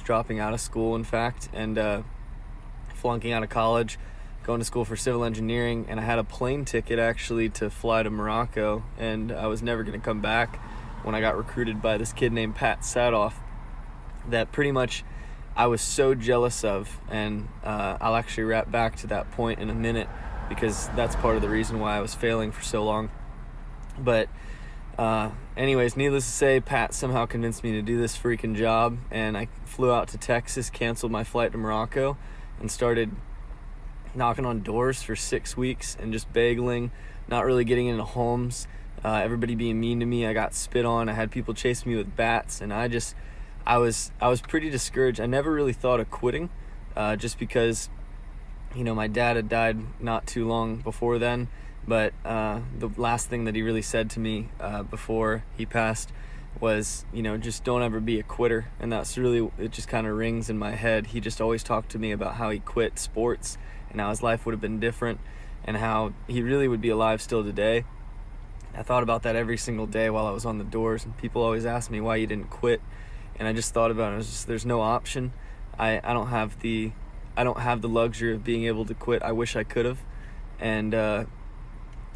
dropping out of school, in fact, and flunking out of college, going to school for civil engineering, and I had a plane ticket actually to fly to Morocco, and I was never going to come back when I got recruited by this kid named Pat Sadoff that pretty much I was so jealous of, and I'll actually wrap back to that point in a minute because that's part of the reason why I was failing for so long. But anyways, needless to say, Pat somehow convinced me to do this freaking job, and I flew out to Texas, canceled my flight to Morocco, and started knocking on doors for 6 weeks and just bagling, not really getting into homes, everybody being mean to me. I got spit on. I had people chase me with bats, and I was pretty discouraged. I never really thought of quitting, just because, my dad had died not too long before then. But the last thing that he really said to me before he passed was, just don't ever be a quitter. And that's really, it just kind of rings in my head. He just always talked to me about how he quit sports and how his life would have been different and how he really would be alive still today. I thought about that every single day while I was on the doors, and people always asked me why you didn't quit. And I just thought about it. There's no option. I don't have the luxury of being able to quit. I wish I could have. And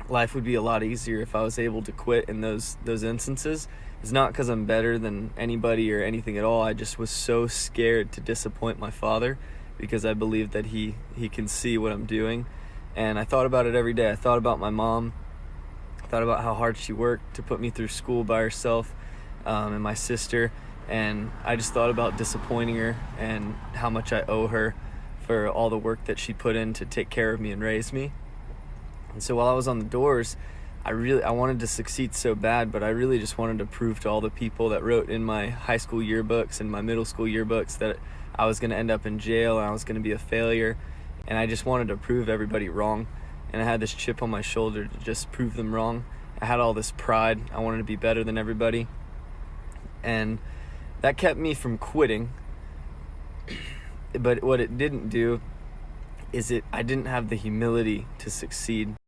life would be a lot easier if I was able to quit in those instances. It's not because I'm better than anybody or anything at all. I just was so scared to disappoint my father because I believe that he can see what I'm doing. And I thought about it every day. I thought about my mom. I thought about how hard she worked to put me through school by herself, and my sister. And I just thought about disappointing her and how much I owe her for all the work that she put in to take care of me and raise me. And so while I was on the doors, I wanted to succeed so bad, but I really just wanted to prove to all the people that wrote in my high school yearbooks and my middle school yearbooks that I was going to end up in jail and I was going to be a failure. And I just wanted to prove everybody wrong. And I had this chip on my shoulder to just prove them wrong. I had all this pride. I wanted to be better than everybody. And that kept me from quitting. But what it didn't do is I didn't have the humility to succeed.